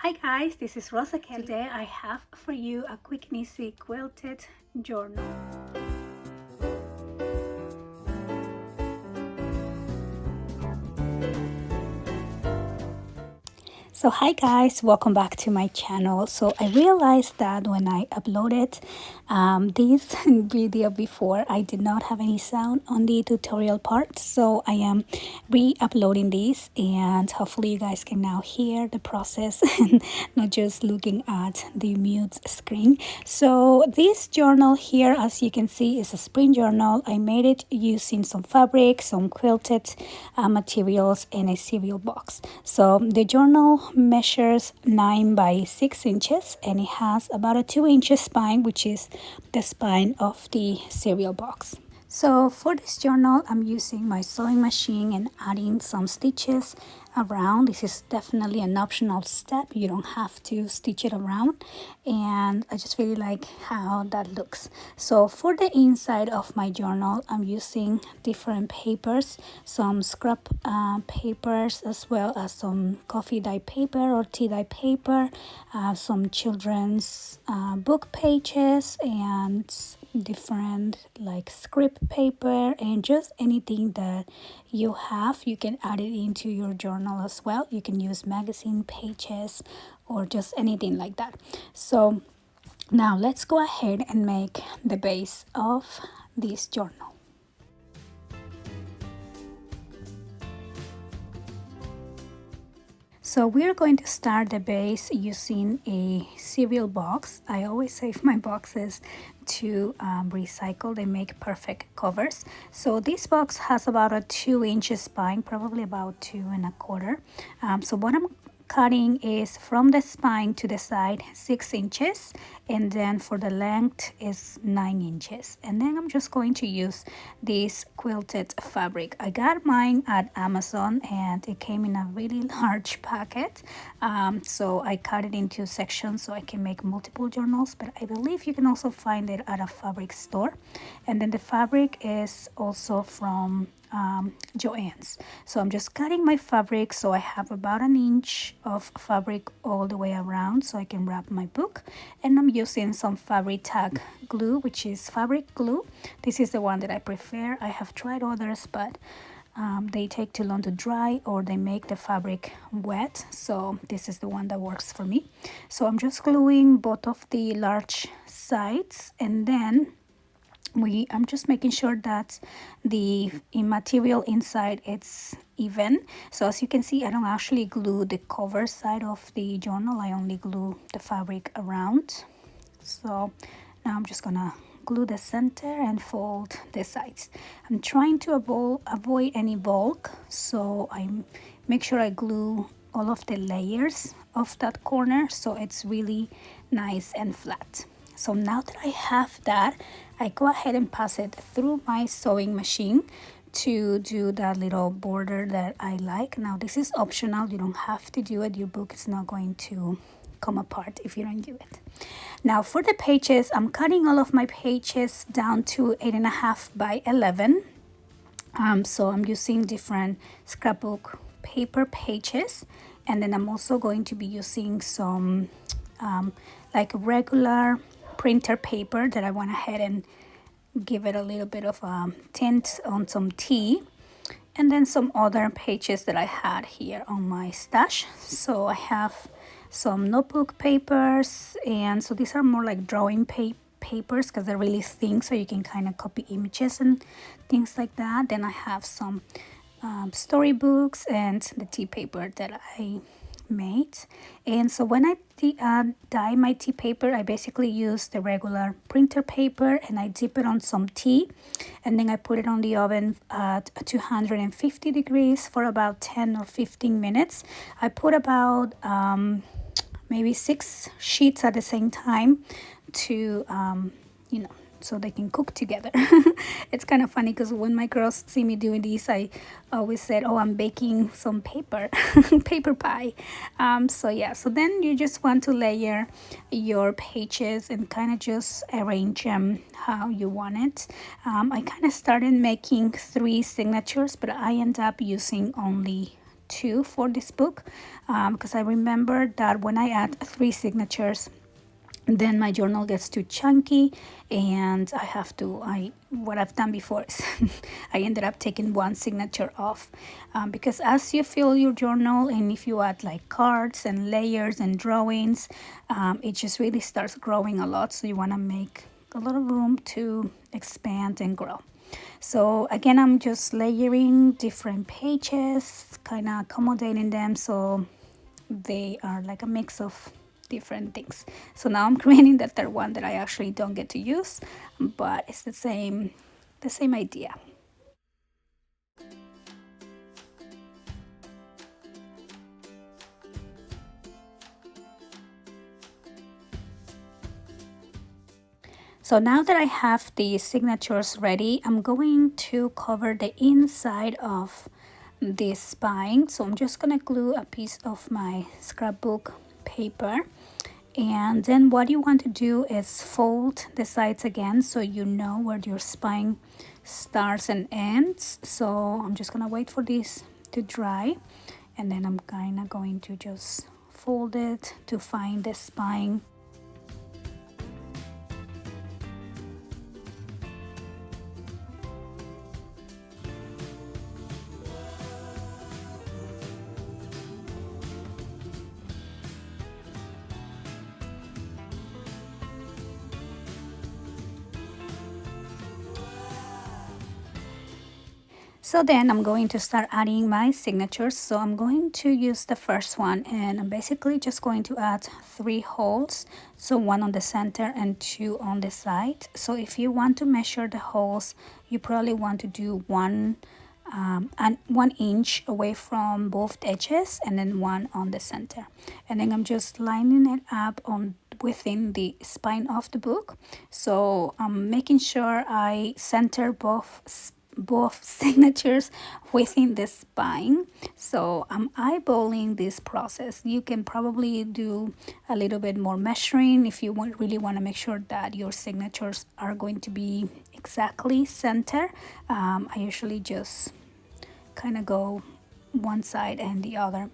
Hi guys, this is Rosa Kelly. Today I have for you a quick and easy quilted journal. So hi guys, welcome back to my channel. So I realized that when I uploaded this video before, I did not have any sound on the tutorial part. So I am re-uploading this and hopefully you guys can now hear the process and not just looking at the mute screen. So this journal here, as you can see, is a spring journal. I made it using some fabric, some quilted materials and a cereal box. So the journal measures 9 by 6 inches and it has about a 2-inch spine, which is the spine of the cereal box. So for this journal, I'm using my sewing machine and adding some stitches around. This is definitely an optional step. You don't have to stitch it around. And I just really like how that looks. So for the inside of my journal, I'm using different papers, some scrap papers, as well as some coffee dye paper or tea dye paper, some children's book pages, and different like script paper, and just anything that you have, you can add it into your journal as well. You can use magazine pages or just anything like that. So now let's go ahead and make the base of this journal. So we're going to start the base using a cereal box. I always save my boxes to recycle. They make perfect covers. So this box has about a 2-inch spine, probably about 2.25. So what I'm cutting is from the spine to the side 6 inches, and then for the length is 9 inches. And then I'm just going to use this quilted fabric. I got mine at Amazon and it came in a really large packet, so I cut it into sections so I can make multiple journals, but I believe you can also find it at a fabric store. And then the fabric is also from Joann's. So I'm just cutting my fabric, so I have about 1 inch of fabric all the way around so I can wrap my book. And I'm using some fabric tag glue, which is fabric glue. This is the one that I prefer. I have tried others, but they take too long to dry or they make the fabric wet, so this is the one that works for me. So I'm just gluing both of the large sides, and then I'm just making sure that the material inside it's even. So as you can see, I don't actually glue the cover side of the journal. I only glue the fabric around. So now I'm just gonna glue the center and fold the sides. I'm trying to avoid any bulk, so I make sure I glue all of the layers of that corner so it's really nice and flat. So now that I have that, I go ahead and pass it through my sewing machine to do that little border that I like. Now this is optional, you don't have to do it. Your book is not going to come apart if you don't do it. Now for the pages, I'm cutting all of my pages down to 8.5 by 11. So I'm using different scrapbook paper pages, and then I'm also going to be using some like regular printer paper that I went ahead and give it a little bit of a tint on some tea, and then some other pages that I had here on my stash. So I have some notebook papers, and so these are more like drawing papers because they're really thin, so you can kind of copy images and things like that. Then I have some storybooks and the tea paper that I made. And so when I dye my tea paper, I basically use the regular printer paper and I dip it on some tea, and then I put it on the oven at 250 degrees for about 10 or 15 minutes. I put about maybe 6 sheets at the same time to so they can cook together. It's kind of funny because when my girls see me doing this, I always said, oh, I'm baking some paper paper pie. So yeah, so then you just want to layer your pages and kind of just arrange them how you want it. I kind of started making 3 signatures, but I end up using only 2 for this book, because I remember that when I add 3 signatures, then my journal gets too chunky, and what I've done before is I ended up taking 1 signature off, because as you fill your journal and if you add like cards and layers and drawings, it just really starts growing a lot, so you want to make a lot of room to expand and grow. So again, I'm just layering different pages, kind of accommodating them so they are like a mix of different things. So now I'm creating the third one that I actually don't get to use, but it's the same idea. So now that I have the signatures ready, I'm going to cover the inside of this spine. So I'm just gonna glue a piece of my scrapbook paper, and then what you want to do is fold the sides again so you know where your spine starts and ends. So I'm just gonna wait for this to dry, and then I'm kind of going to just fold it to find the spine. So then I'm going to start adding my signatures. So I'm going to use the first one, and I'm basically just going to add 3 holes. So 1 on the center and 2 on the side. So if you want to measure the holes, you probably want to do 1 and 1 inch away from both edges, and then 1 on the center. And then I'm just lining it up on within the spine of the book. So I'm making sure I center both signatures within the spine. So I'm eyeballing this process. You can probably do a little bit more measuring if you really want to make sure that your signatures are going to be exactly center. I usually just kind of go one side and the other.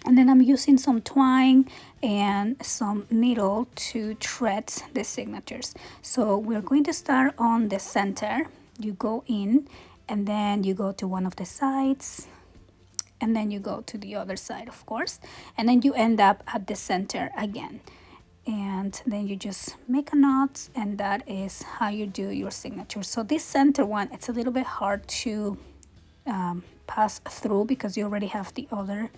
And then I'm using some twine and some needle to thread the signatures. So we're going to start on the center. You go in, and then you go to one of the sides, and then you go to the other side, of course, and then you end up at the center again. And then you just make a knot, and that is how you do your signature. So this center one, it's a little bit hard to pass through because you already have the other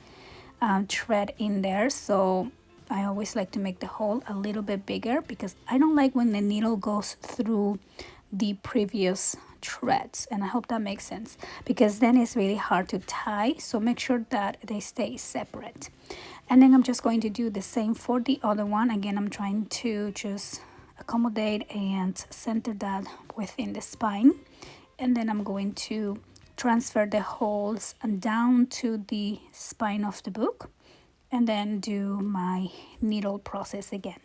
thread in there. So I always like to make the hole a little bit bigger, because I don't like when the needle goes through the previous threads, and I hope that makes sense, because then it's really hard to tie. So make sure that they stay separate. And then I'm just going to do the same for the other one. Again, I'm trying to just accommodate and center that within the spine, and then I'm going to transfer the holes down to the spine of the book, and then do my needle process again.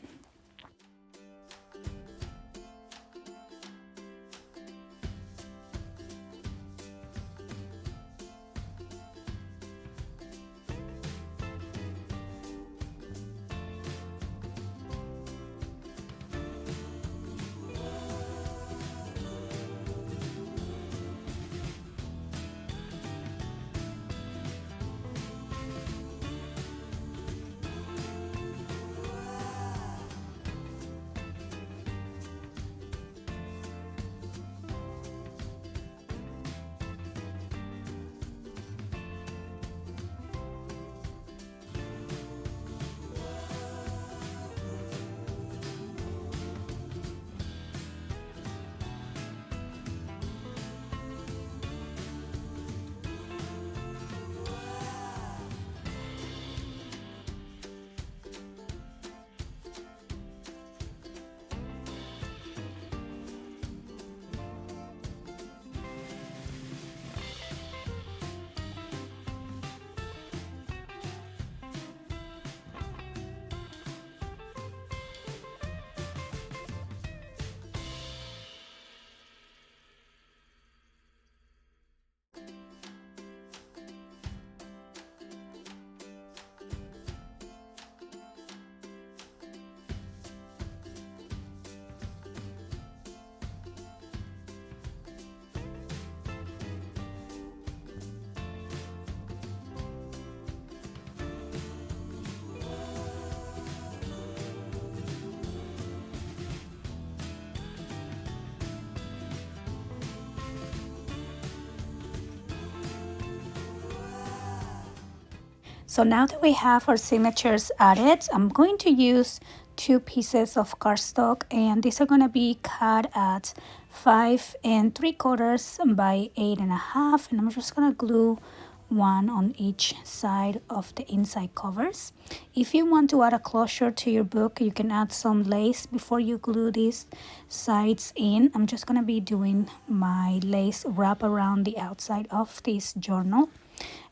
So now that we have our signatures added, I'm going to use 2 pieces of cardstock, and these are going to be cut at 5 3/4 by 8.5, and I'm just going to glue one on each side of the inside covers. If you want to add a closure to your book, you can add some lace before you glue these sides in. I'm just going to be doing my lace wrap around the outside of this journal.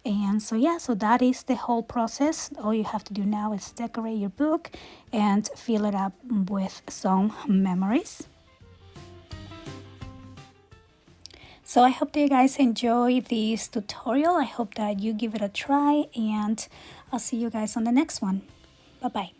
And so yeah, so that is the whole process. All you have to do now is decorate your book and fill it up with some memories. So I hope that you guys enjoy this tutorial. I hope that you give it a try, and I'll see you guys on the next one. Bye bye.